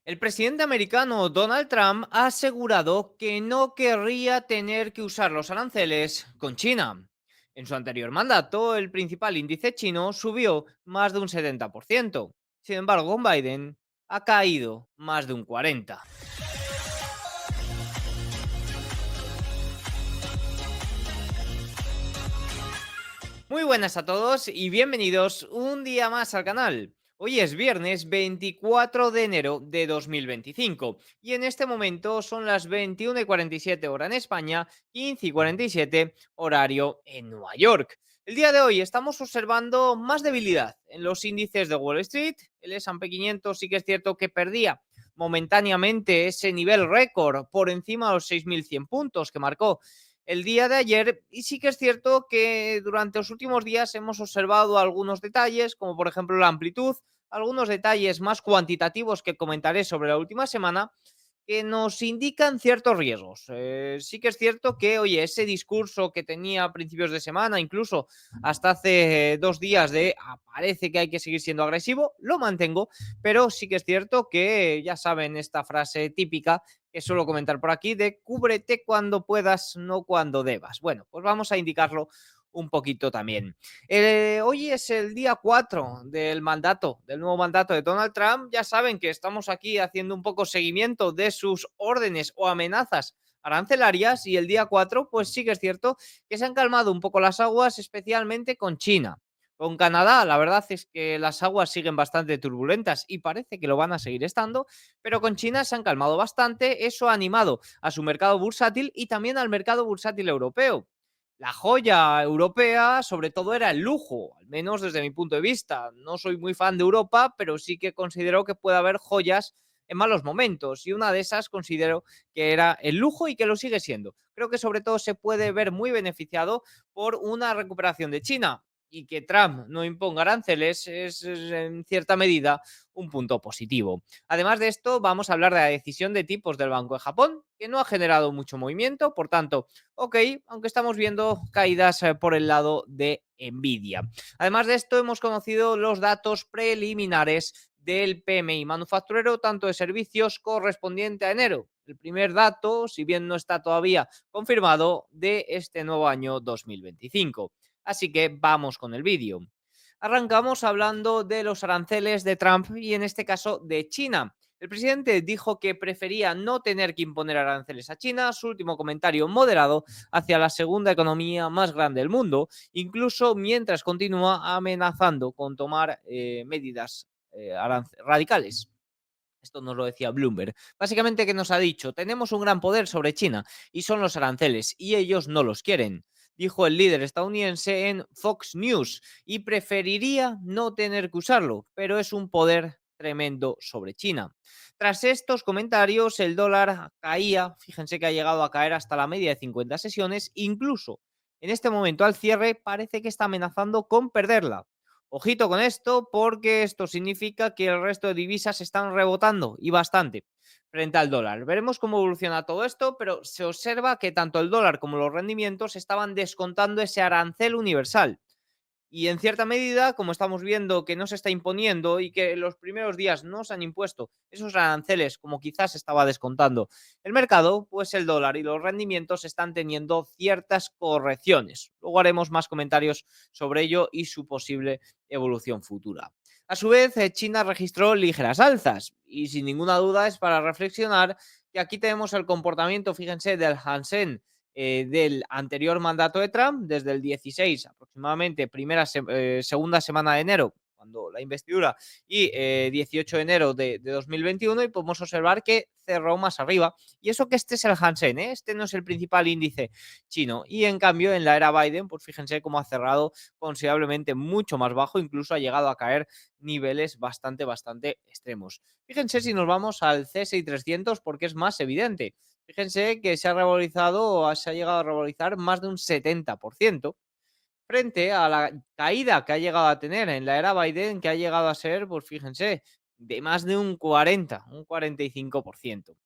El presidente americano Donald Trump ha asegurado que no querría tener que usar los aranceles con China. En su anterior mandato, el principal índice chino subió más de un 70%. Sin embargo, con Biden ha caído más de un 40%. Muy buenas a todos y bienvenidos un día más al canal. Hoy es viernes 24 de enero de 2025 y en este momento son las 21:47 hora en España, 15:47 horario en Nueva York. El día de hoy estamos observando más debilidad en los índices de Wall Street. El S&P 500 sí que es cierto que perdía momentáneamente ese nivel récord por encima de los 6.100 puntos que marcó el día de ayer, y sí que es cierto que durante los últimos días hemos observado algunos detalles, como por ejemplo la amplitud, algunos detalles más cuantitativos que comentaré sobre la última semana, que nos indican ciertos riesgos. Sí que es cierto que, oye, ese discurso que tenía a principios de semana, incluso hasta hace 2 días de parece que hay que seguir siendo agresivo, lo mantengo, pero sí que es cierto que ya saben esta frase típica que suelo comentar por aquí de cúbrete cuando puedas, no cuando debas. Bueno, pues vamos a indicarlo un poquito también. Hoy es el día 4 del nuevo mandato de Donald Trump. Ya saben que estamos aquí haciendo un poco seguimiento de sus órdenes o amenazas arancelarias y el día 4 pues sí que es cierto que se han calmado un poco las aguas, especialmente con China. Con Canadá, la verdad es que las aguas siguen bastante turbulentas y parece que lo van a seguir estando, pero con China se han calmado bastante. Eso ha animado a su mercado bursátil y también al mercado bursátil europeo. La joya europea, sobre todo, era el lujo, al menos desde mi punto de vista. No soy muy fan de Europa, pero sí que considero que puede haber joyas en malos momentos. Y una de esas considero que era el lujo y que lo sigue siendo. Creo que sobre todo se puede ver muy beneficiado por una recuperación de China y que Trump no imponga aranceles es en cierta medida un punto positivo. Además de esto, vamos a hablar de la decisión de tipos del Banco de Japón, que no ha generado mucho movimiento, por tanto, ok, aunque estamos viendo caídas por el lado de Nvidia. Además de esto, hemos conocido los datos preliminares del PMI manufacturero, tanto de servicios correspondiente a enero. El primer dato, si bien no está todavía confirmado, de este nuevo año 2025. Así que vamos con el vídeo. Arrancamos hablando de los aranceles de Trump y en este caso de China. El presidente dijo que prefería no tener que imponer aranceles a China, su último comentario moderado hacia la segunda economía más grande del mundo, incluso mientras continúa amenazando con tomar medidas radicales. Esto nos lo decía Bloomberg. Básicamente, que nos ha dicho: tenemos un gran poder sobre China y son los aranceles, y ellos no los quieren, dijo el líder estadounidense en Fox News, y preferiría no tener que usarlo, pero es un poder tremendo sobre China. Tras estos comentarios, el dólar caía, fíjense que ha llegado a caer hasta la media de 50 sesiones, incluso en este momento al cierre parece que está amenazando con perderla. Ojito con esto, porque esto significa que el resto de divisas están rebotando y bastante frente al dólar. Veremos cómo evoluciona todo esto, pero se observa que tanto el dólar como los rendimientos estaban descontando ese arancel universal. Y en cierta medida, como estamos viendo que no se está imponiendo y que los primeros días no se han impuesto esos aranceles como quizás estaba descontando el mercado, pues el dólar y los rendimientos están teniendo ciertas correcciones. Luego haremos más comentarios sobre ello y su posible evolución futura. A su vez, China registró ligeras alzas y sin ninguna duda es para reflexionar que aquí tenemos el comportamiento, fíjense, del Hansen del anterior mandato de Trump, desde el 16 aproximadamente, segunda semana de enero, cuando la investidura, y 18 de enero de 2021, y podemos observar que cerró más arriba. Y eso que este es el Hansen, ¿eh? Este no es el principal índice chino. Y en cambio, en la era Biden, pues fíjense cómo ha cerrado considerablemente mucho más bajo, incluso ha llegado a caer niveles bastante extremos. Fíjense si nos vamos al CSI 300 porque es más evidente. Fíjense que se ha llegado a revalorizar más de un 70% frente a la caída que ha llegado a tener en la era Biden, que ha llegado a ser, pues fíjense, de más de un 45%.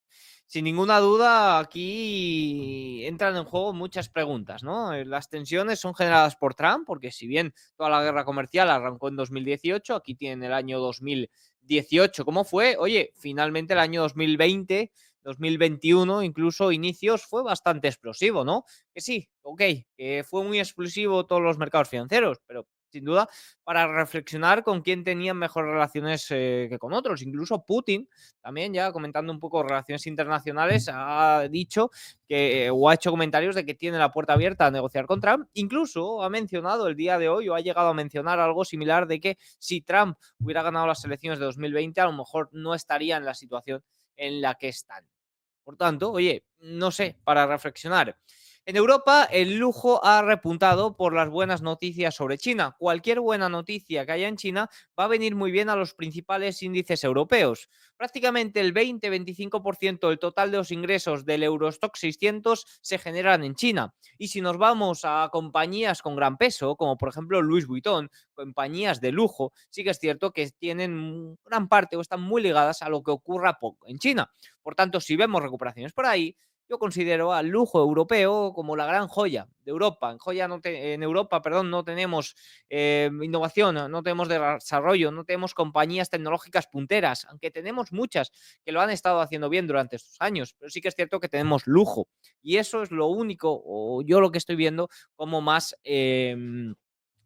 Sin ninguna duda, aquí entran en juego muchas preguntas, ¿no? Las tensiones son generadas por Trump, porque si bien toda la guerra comercial arrancó en 2018, aquí tienen el año 2019 18, ¿cómo fue? Oye, finalmente el año 2020, 2021, incluso inicios, fue bastante explosivo, ¿no? Que sí, ok, que fue muy explosivo todos los mercados financieros, pero sin duda para reflexionar con quién tenían mejores relaciones que con otros. Incluso Putin, también ya comentando un poco relaciones internacionales, ha dicho que, o ha hecho comentarios de que tiene la puerta abierta a negociar con Trump. Incluso ha mencionado el día de hoy, o ha llegado a mencionar algo similar de que si Trump hubiera ganado las elecciones de 2020, a lo mejor no estaría en la situación en la que están. Por tanto, oye, no sé, para reflexionar. En Europa, el lujo ha repuntado por las buenas noticias sobre China. Cualquier buena noticia que haya en China va a venir muy bien a los principales índices europeos. Prácticamente el 20-25% del total de los ingresos del Eurostock 600 se generan en China. Y si nos vamos a compañías con gran peso, como por ejemplo Louis Vuitton, compañías de lujo, sí que es cierto que tienen gran parte o están muy ligadas a lo que ocurra en China. Por tanto, si vemos recuperaciones por ahí, yo considero al lujo europeo como la gran joya de Europa. En Europa, perdón, no tenemos innovación, no tenemos desarrollo, no tenemos compañías tecnológicas punteras, aunque tenemos muchas que lo han estado haciendo bien durante estos años, pero sí que es cierto que tenemos lujo. Y eso es lo único, o yo lo que estoy viendo como más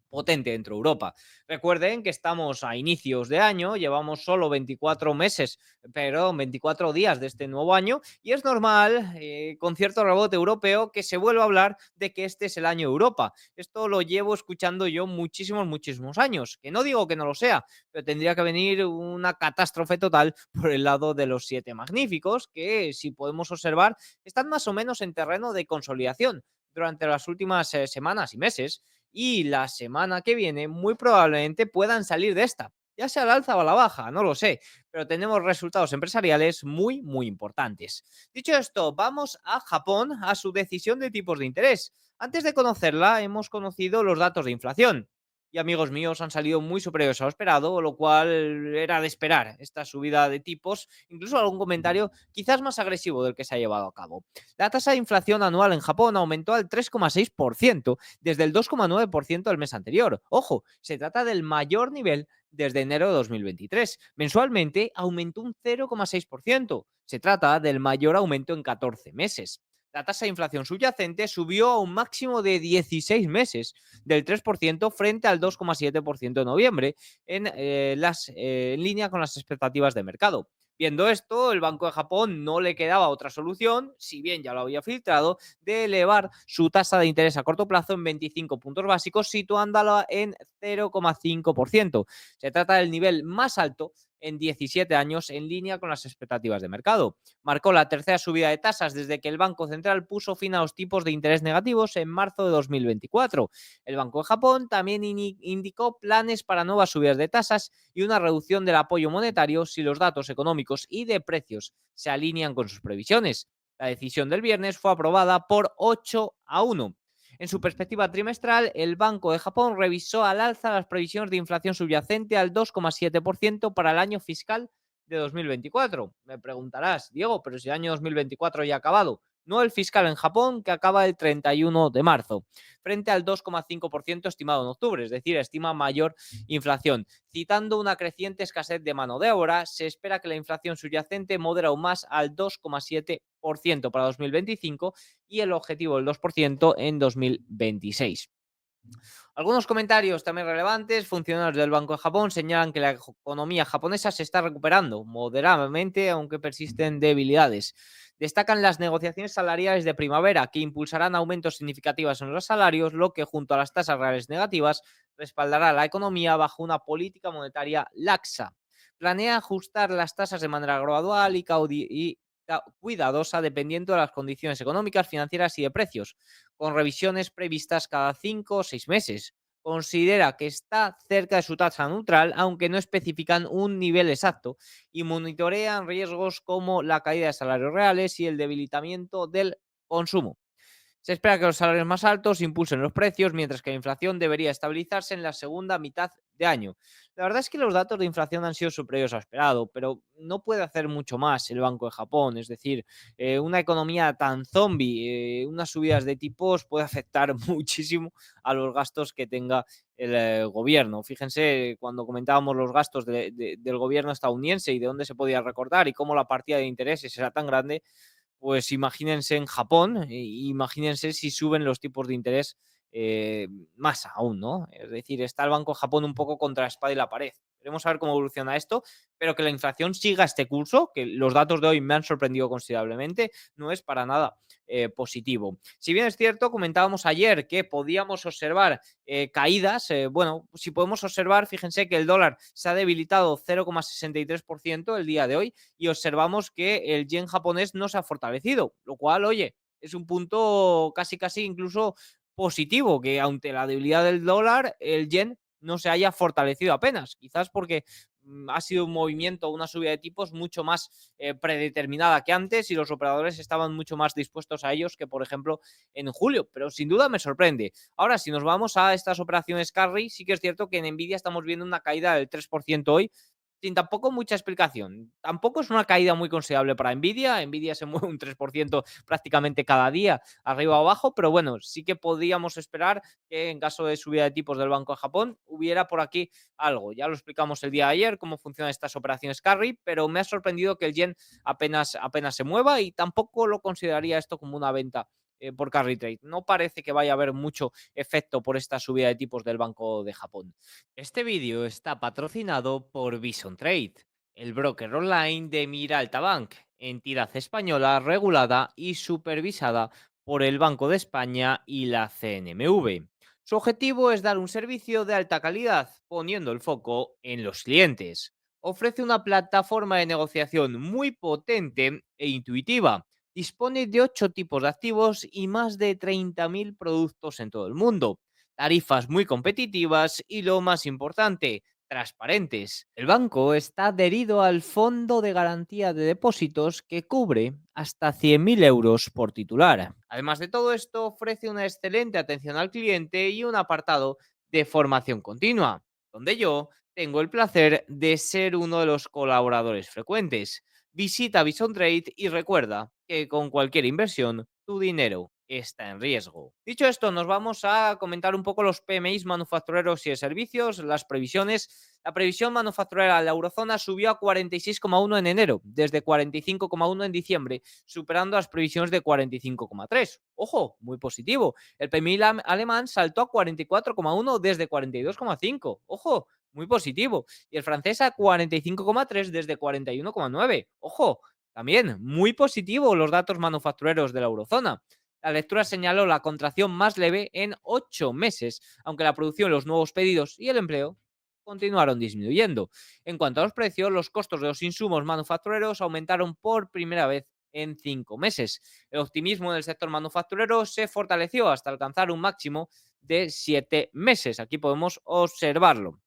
potente dentro de Europa. Recuerden que estamos a inicios de año, llevamos solo 24 meses, pero 24 días de este nuevo año y es normal, con cierto rebote europeo, que se vuelva a hablar de que este es el año Europa. Esto lo llevo escuchando yo muchísimos, muchísimos años, que no digo que no lo sea, pero tendría que venir una catástrofe total por el lado de los siete magníficos, que si podemos observar, están más o menos en terreno de consolidación durante las últimas semanas y meses y la semana que viene muy probablemente puedan salir de esta, ya sea al alza o a la baja, no lo sé, pero tenemos resultados empresariales muy, muy importantes. Dicho esto, vamos a Japón, a su decisión de tipos de interés. Antes de conocerla, hemos conocido los datos de inflación. Y amigos míos han salido muy superiores a lo esperado, lo cual era de esperar esta subida de tipos, incluso algún comentario quizás más agresivo del que se ha llevado a cabo. La tasa de inflación anual en Japón aumentó al 3,6% desde el 2,9% del mes anterior. Ojo, se trata del mayor nivel desde enero de 2023. Mensualmente aumentó un 0,6%. Se trata del mayor aumento en 14 meses. La tasa de inflación subyacente subió a un máximo de 16 meses, del 3% frente al 2,7% de noviembre, en línea con las expectativas de mercado. Viendo esto, el Banco de Japón no le quedaba otra solución, si bien ya lo había filtrado, de elevar su tasa de interés a corto plazo en 25 puntos básicos, situándola en 0,5%. Se trata del nivel más alto en 17 años, en línea con las expectativas de mercado. Marcó la tercera subida de tasas desde que el Banco Central puso fin a los tipos de interés negativos en marzo de 2024. El Banco de Japón también indicó planes para nuevas subidas de tasas y una reducción del apoyo monetario si los datos económicos y de precios se alinean con sus previsiones. La decisión del viernes fue aprobada por 8-1. En su perspectiva trimestral, el Banco de Japón revisó al alza las previsiones de inflación subyacente al 2,7% para el año fiscal de 2024. Me preguntarás, Diego, pero si el año 2024 ya ha acabado. No el fiscal en Japón, que acaba el 31 de marzo, frente al 2,5% estimado en octubre, es decir, estima mayor inflación. Citando una creciente escasez de mano de obra, se espera que la inflación subyacente modere aún más al 2,7% para 2025 y el objetivo del 2% en 2026. Algunos comentarios también relevantes. Funcionarios del Banco de Japón señalan que la economía japonesa se está recuperando moderadamente, aunque persisten debilidades. Destacan las negociaciones salariales de primavera, que impulsarán aumentos significativos en los salarios, lo que junto a las tasas reales negativas respaldará a la economía bajo una política monetaria laxa. Planea ajustar las tasas de manera gradual y cuidadosa, dependiendo de las condiciones económicas, financieras y de precios, con revisiones previstas cada 5 o 6 meses. Considera que está cerca de su tasa neutral, aunque no especifican un nivel exacto, y monitorean riesgos como la caída de salarios reales y el debilitamiento del consumo. Se espera que los salarios más altos impulsen los precios, mientras que la inflación debería estabilizarse en la segunda mitad de año. La verdad es que los datos de inflación han sido superiores a esperado, pero no puede hacer mucho más el Banco de Japón. Es decir, una economía tan zombie, unas subidas de tipos puede afectar muchísimo a los gastos que tenga el gobierno. Fíjense, cuando comentábamos los gastos del gobierno estadounidense y de dónde se podía recortar y cómo la partida de intereses era tan grande, pues imagínense en Japón, imagínense si suben los tipos de interés eh, más aún, ¿no? Es decir, está el Banco de Japón un poco contra la espada y la pared. Veremos a ver cómo evoluciona esto, pero que la inflación siga este curso, que los datos de hoy me han sorprendido considerablemente, no es para nada positivo. Si bien es cierto, comentábamos ayer que podíamos observar caídas, bueno, si podemos observar, fíjense que el dólar se ha debilitado 0,63% el día de hoy y observamos que el yen japonés no se ha fortalecido, lo cual, oye, es un punto casi, casi incluso positivo, que ante la debilidad del dólar, el yen no se haya fortalecido apenas, quizás porque ha sido un movimiento, una subida de tipos mucho más predeterminada que antes y los operadores estaban mucho más dispuestos a ellos que, por ejemplo, en julio, pero sin duda me sorprende. Ahora, si nos vamos a estas operaciones carry, sí que es cierto que en Nvidia estamos viendo una caída del 3% hoy, sin tampoco mucha explicación. Tampoco es una caída muy considerable para Nvidia. Nvidia se mueve un 3% prácticamente cada día, arriba o abajo, pero bueno, sí que podíamos esperar que en caso de subida de tipos del Banco de Japón hubiera por aquí algo. Ya lo explicamos el día de ayer, cómo funcionan estas operaciones carry, pero me ha sorprendido que el yen apenas se mueva y tampoco lo consideraría esto como una venta por carry trade. No parece que vaya a haber mucho efecto por esta subida de tipos del Banco de Japón. Este vídeo está patrocinado por Bison Trade, el broker online de Mira Altabank, entidad española regulada y supervisada por el Banco de España y la CNMV. Su objetivo es dar un servicio de alta calidad, poniendo el foco en los clientes. Ofrece una plataforma de negociación muy potente e intuitiva. Dispone de 8 tipos de activos y más de 30.000 productos en todo el mundo, tarifas muy competitivas y lo más importante, transparentes. El banco está adherido al Fondo de Garantía de Depósitos que cubre hasta 100.000 euros por titular. Además de todo esto, ofrece una excelente atención al cliente y un apartado de formación continua, donde yo tengo el placer de ser uno de los colaboradores frecuentes. Visita Bison Trade y recuerda que con cualquier inversión, tu dinero está en riesgo. Dicho esto, nos vamos a comentar un poco los PMIs manufactureros y de servicios, las previsiones. La previsión manufacturera de la eurozona subió a 46,1 en enero, desde 45,1 en diciembre, superando las previsiones de 45,3. Ojo, muy positivo. El PMI alemán saltó a 44,1 desde 42,5. Ojo, muy positivo. Y el francés a 45,3 desde 41,9. Ojo, también muy positivo los datos manufactureros de la eurozona. La lectura señaló la contracción más leve en 8 meses, aunque la producción, los nuevos pedidos y el empleo continuaron disminuyendo. En cuanto a los precios, los costos de los insumos manufactureros aumentaron por primera vez en 5 meses. El optimismo en el sector manufacturero se fortaleció hasta alcanzar un máximo de 7 meses. Aquí podemos observarlo.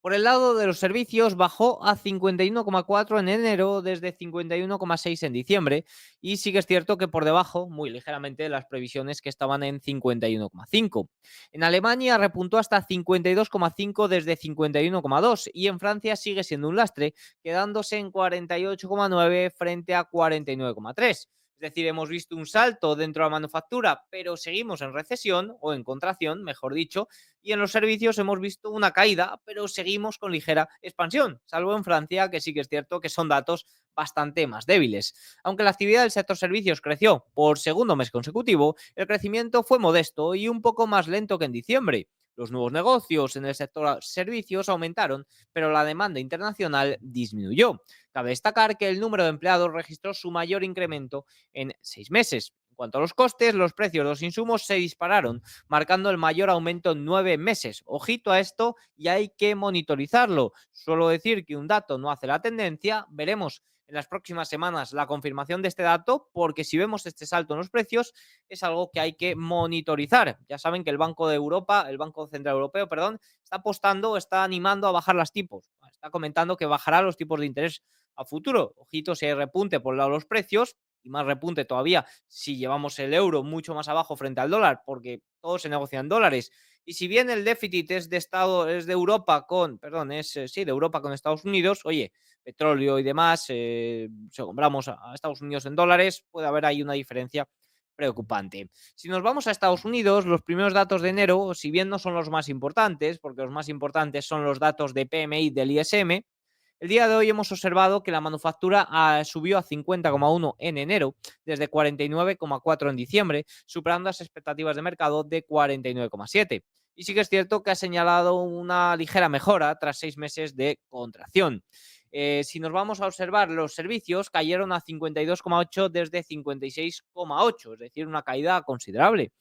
Por el lado de los servicios, bajó a 51,4 en enero desde 51,6 en diciembre y sí que es cierto que por debajo, muy ligeramente, de las previsiones que estaban en 51,5. En Alemania repuntó hasta 52,5 desde 51,2 y en Francia sigue siendo un lastre, quedándose en 48,9 frente a 49,3. Es decir, hemos visto un salto dentro de la manufactura, pero seguimos en recesión o en contracción, mejor dicho, y en los servicios hemos visto una caída, pero seguimos con ligera expansión, salvo en Francia, que sí que es cierto que son datos bastante más débiles. Aunque la actividad del sector servicios creció por segundo mes consecutivo, el crecimiento fue modesto y un poco más lento que en diciembre. Los nuevos negocios en el sector servicios aumentaron, pero la demanda internacional disminuyó. Cabe destacar que el número de empleados registró su mayor incremento en 6 meses. En cuanto a los costes, los precios de los insumos se dispararon, marcando el mayor aumento en 9 meses. Ojito a esto y hay que monitorizarlo. Suelo decir que un dato no hace la tendencia. Veremos en las próximas semanas la confirmación de este dato, porque si vemos este salto en los precios es algo que hay que monitorizar. Ya saben que el Banco de Europa, el Banco Central Europeo, perdón, está apostando, está animando a bajar los tipos. Está comentando que bajará los tipos de interés a futuro. Ojito si hay repunte por el lado de los precios, y más repunte todavía si llevamos el euro mucho más abajo frente al dólar, porque todo se negocia en dólares Y si bien el déficit es de Europa con, perdón, sí, de Europa con Estados Unidos, oye, petróleo y demás, si compramos a Estados Unidos en dólares, puede haber ahí una diferencia preocupante. Si nos vamos a Estados Unidos, los primeros datos de enero, si bien no son los más importantes, porque los más importantes son los datos de PMI del ISM, el día de hoy hemos observado que la manufactura subió a 50,1 en enero, desde 49,4 en diciembre, superando las expectativas de mercado de 49,7. Y sí que es cierto que ha señalado una ligera mejora tras 6 meses de contracción. Si nos vamos a observar, los servicios cayeron a 52,8 desde 56,8, es decir, una caída considerable,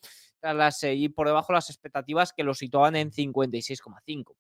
y por debajo de las expectativas que lo situaban en 56,5.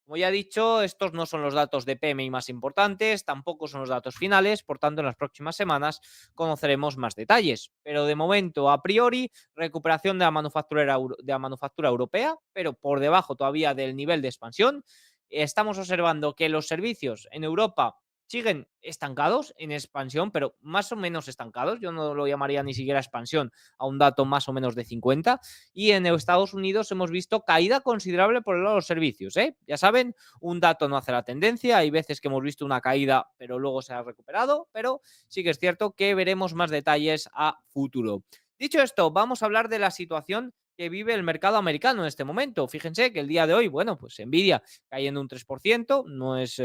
Como ya he dicho, estos no son los datos de PMI más importantes, tampoco son los datos finales, por tanto, en las próximas semanas conoceremos más detalles. Pero de momento, a priori, recuperación de la manufactura europea, pero por debajo todavía del nivel de expansión. Estamos observando que los servicios en Europa siguen estancados en expansión, pero más o menos estancados. Yo no lo llamaría ni siquiera expansión a un dato más o menos de 50. Y en Estados Unidos hemos visto caída considerable por el lado de los servicios. Ya saben, un dato no hace la tendencia. Hay veces que hemos visto una caída, pero luego se ha recuperado. Pero sí que es cierto que veremos más detalles a futuro. Dicho esto, vamos a hablar de la situación que vive el mercado americano en este momento. Fíjense que el día de hoy, bueno, pues Nvidia cayendo un 3%, no es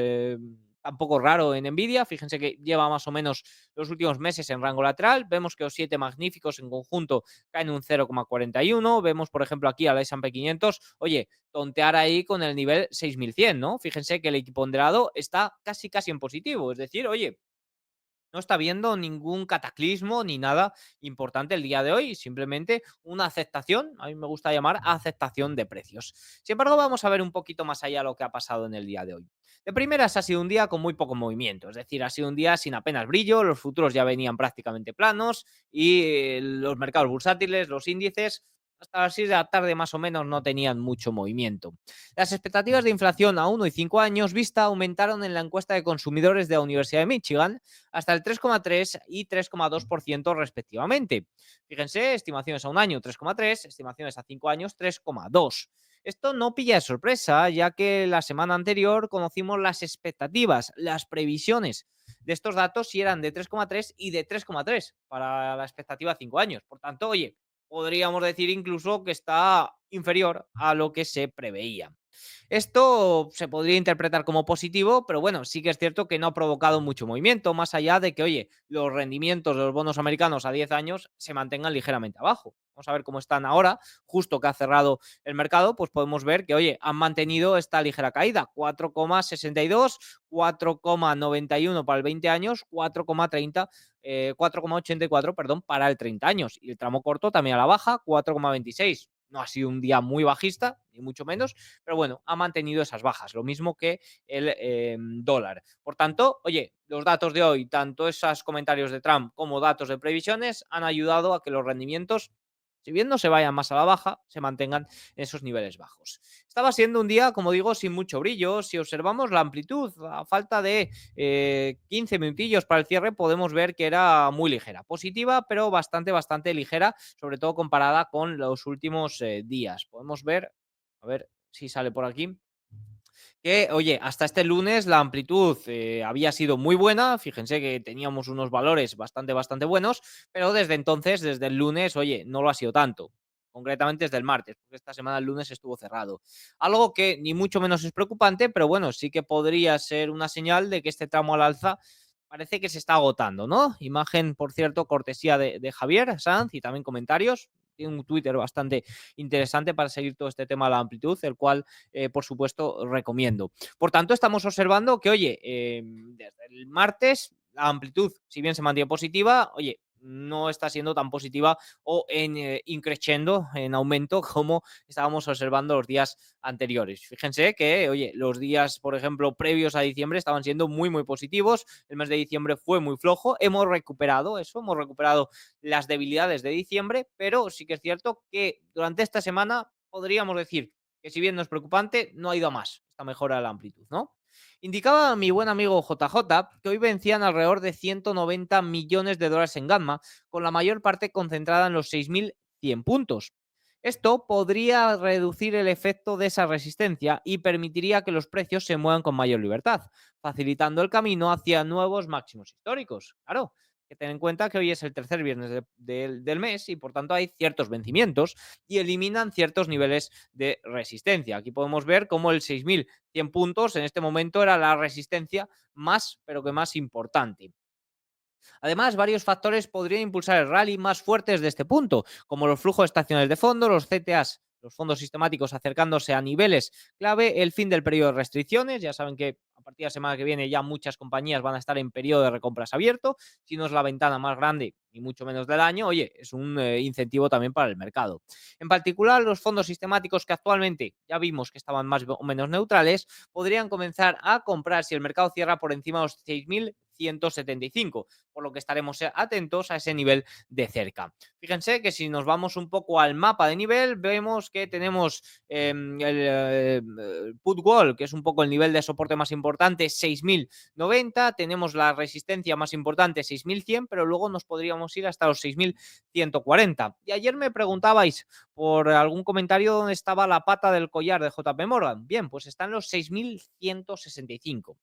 tampoco raro en Nvidia. Fíjense que lleva más o menos los últimos meses en rango lateral. Vemos que los 7 magníficos en conjunto caen un 0,41. Vemos, por ejemplo, aquí al S&P 500, oye, tontear ahí con el nivel 6100, ¿no? Fíjense que el equiponderado está casi, casi en positivo. Es decir, oye, no está viendo ningún cataclismo ni nada importante el día de hoy, simplemente una aceptación, a mí me gusta llamar aceptación de precios. Sin embargo, vamos a ver un poquito más allá lo que ha pasado en el día de hoy. De primeras ha sido un día con muy poco movimiento, es decir, ha sido un día sin apenas brillo, los futuros ya venían prácticamente planos y los mercados bursátiles, los índices, hasta las 6 de la tarde más o menos no tenían mucho movimiento. Las expectativas de inflación a 1 y 5 años vista aumentaron en la encuesta de consumidores de la Universidad de Michigan hasta el 3,3 y 3,2% respectivamente. Fíjense, estimaciones a un año 3,3, estimaciones a 5 años 3,2. Esto no pilla de sorpresa, ya que la semana anterior conocimos las expectativas, las previsiones de estos datos si eran de 3,3 y de 3,3 para la expectativa a 5 años. Por tanto, oye, podríamos decir incluso que está inferior a lo que se preveía. Esto se podría interpretar como positivo, pero bueno, sí que es cierto que no ha provocado mucho movimiento, más allá de que, oye, los rendimientos de los bonos americanos a 10 años se mantengan ligeramente abajo. Vamos a ver cómo están ahora, justo que ha cerrado el mercado, pues podemos ver que, oye, han mantenido esta ligera caída, 4,62, 4,91 para el 20 años, 4,84, perdón, para el 30 años. Y el tramo corto también a la baja, 4,26. No ha sido un día muy bajista, ni mucho menos, pero bueno, ha mantenido esas bajas, lo mismo que el dólar. Por tanto, oye, los datos de hoy, tanto esos comentarios de Trump como datos de previsiones, han ayudado a que los rendimientos, si bien no se vayan más a la baja, se mantengan en esos niveles bajos. Estaba siendo un día, como digo, sin mucho brillo. Si observamos la amplitud, a falta de 15 minutillos para el cierre, podemos ver que era muy ligera. Positiva, pero bastante, bastante ligera, sobre todo comparada con los últimos días. Podemos ver, a ver si sale por aquí, que, oye, hasta este lunes la amplitud había sido muy buena. Fíjense que teníamos unos valores bastante, bastante buenos, pero desde entonces, desde el lunes, oye, no lo ha sido tanto. Concretamente desde el martes, porque esta semana el lunes estuvo cerrado. Algo que ni mucho menos es preocupante, pero bueno, sí que podría ser una señal de que este tramo al alza parece que se está agotando, ¿no? Imagen, por cierto, cortesía de Javier Sanz y también comentarios. Tiene un Twitter bastante interesante para seguir todo este tema de la amplitud, el cual, por supuesto, recomiendo. Por tanto, estamos observando que, oye, desde el martes la amplitud, si bien se mantiene positiva, oye, no está siendo tan positiva o en increciendo, en aumento, como estábamos observando los días anteriores. Fíjense que, oye, los días, por ejemplo, previos a diciembre estaban siendo muy, muy positivos. El mes de diciembre fue muy flojo. Hemos recuperado eso, hemos recuperado las debilidades de diciembre, pero sí que es cierto que durante esta semana podríamos decir que, si bien no es preocupante, no ha ido a más esta mejora de la amplitud, ¿no? Indicaba mi buen amigo JJ que hoy vencían alrededor de 190 millones de dólares en Gamma, con la mayor parte concentrada en los 6.100 puntos. Esto podría reducir el efecto de esa resistencia y permitiría que los precios se muevan con mayor libertad, facilitando el camino hacia nuevos máximos históricos. Claro, hay que tener en cuenta que hoy es el tercer viernes del mes y por tanto hay ciertos vencimientos y eliminan ciertos niveles de resistencia. Aquí podemos ver cómo el 6.100 puntos en este momento era la resistencia más, pero que más importante. Además, varios factores podrían impulsar el rally más fuertes de este punto, como los flujos estacionales de fondo, los CTAs, los fondos sistemáticos acercándose a niveles clave, el fin del periodo de restricciones. Ya saben que a partir de la semana que viene ya muchas compañías van a estar en periodo de recompras abierto. Si no es la ventana más grande, ni mucho menos del año, oye, es un incentivo también para el mercado. En particular, los fondos sistemáticos que actualmente ya vimos que estaban más o menos neutrales, podrían comenzar a comprar si el mercado cierra por encima de los 6.175, por lo que estaremos atentos a ese nivel de cerca. Fíjense que si nos vamos un poco al mapa de nivel, vemos que tenemos el put wall, que es un poco el nivel de soporte más importante, 6.090, tenemos la resistencia más importante, 6.100, pero luego nos podríamos ir hasta los 6.140. Y ayer me preguntabais por algún comentario dónde estaba la pata del collar de JP Morgan. Bien, pues está en los 6.165.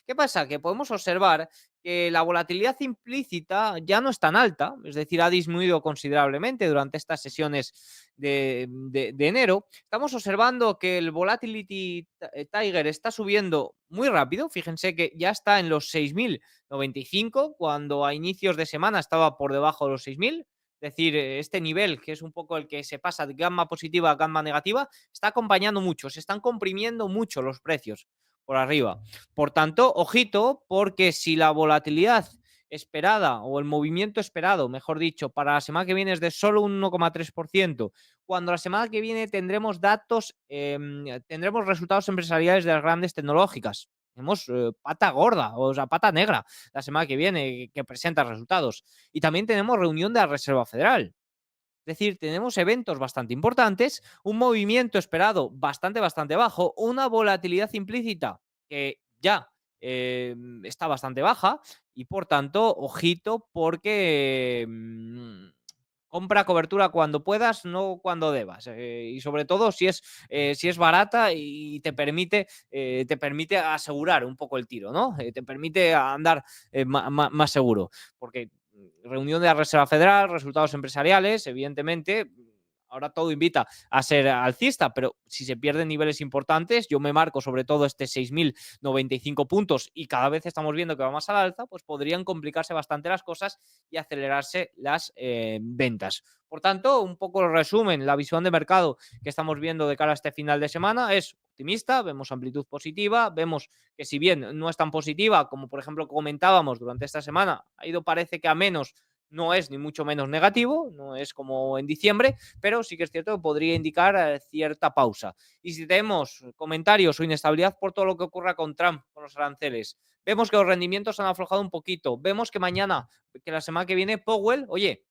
¿Qué pasa? Que podemos observar que la volatilidad implícita ya no es tan alta, es decir, ha disminuido considerablemente durante estas sesiones de enero. Estamos observando que el Volatility Tiger está subiendo muy rápido. Fíjense que ya está en los 6.095, cuando a inicios de semana estaba por debajo de los 6.000. Es decir, este nivel, que es un poco el que se pasa de gamma positiva a gamma negativa, está acompañando mucho, se están comprimiendo mucho los precios por arriba. Por tanto, ojito, porque si la volatilidad esperada o el movimiento esperado, mejor dicho, para la semana que viene es de solo un 1,3%, cuando la semana que viene tendremos datos, tendremos resultados empresariales de las grandes tecnológicas. Tenemos pata gorda, o sea, pata negra la semana que viene que presenta resultados. Y también tenemos reunión de la Reserva Federal. Es decir, tenemos eventos bastante importantes, un movimiento esperado bastante bajo, una volatilidad implícita que ya está bastante baja y por tanto, ojito porque compra cobertura cuando puedas, no cuando debas. Y sobre todo si es barata y te permite asegurar un poco el tiro, ¿no? Te permite andar más seguro. Porque reunión de la Reserva Federal, resultados empresariales, evidentemente, ahora todo invita a ser alcista, pero si se pierden niveles importantes, yo me marco sobre todo este 6.095 puntos y cada vez estamos viendo que va más al alza, pues podrían complicarse bastante las cosas y acelerarse las ventas. Por tanto, un poco el resumen, la visión de mercado que estamos viendo de cara a este final de semana es optimista, vemos amplitud positiva, vemos que si bien no es tan positiva como por ejemplo comentábamos durante esta semana, ha ido parece que a menos, no es ni mucho menos negativo, no es como en diciembre, pero sí que es cierto que podría indicar cierta pausa. Y si tenemos comentarios o inestabilidad por todo lo que ocurra con Trump, con los aranceles, vemos que los rendimientos han aflojado un poquito, vemos que mañana, que la semana que viene, Powell, oye,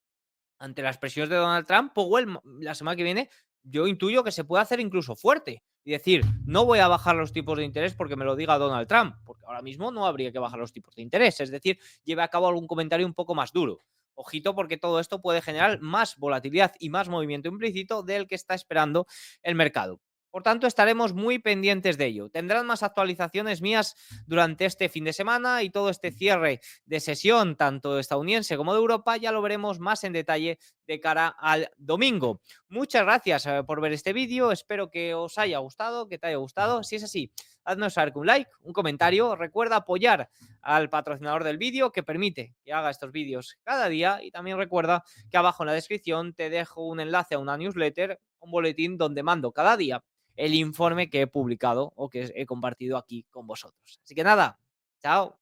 ante las presiones de Donald Trump, Powell la semana que viene yo intuyo que se puede hacer incluso fuerte y decir, no voy a bajar los tipos de interés porque me lo diga Donald Trump, porque ahora mismo no habría que bajar los tipos de interés, es decir, lleve a cabo algún comentario un poco más duro. Ojito porque todo esto puede generar más volatilidad y más movimiento implícito del que está esperando el mercado. Por tanto, estaremos muy pendientes de ello. Tendrán más actualizaciones mías durante este fin de semana y todo este cierre de sesión, tanto estadounidense como de Europa, ya lo veremos más en detalle de cara al domingo. Muchas gracias por ver este vídeo, espero que os haya gustado, que te haya gustado. Si es así, haznos saber con un like, un comentario. Recuerda apoyar al patrocinador del vídeo que permite que haga estos vídeos cada día y también recuerda que abajo en la descripción te dejo un enlace a una newsletter, un boletín donde mando cada día el informe que he publicado o que he compartido aquí con vosotros. Así que nada, chao.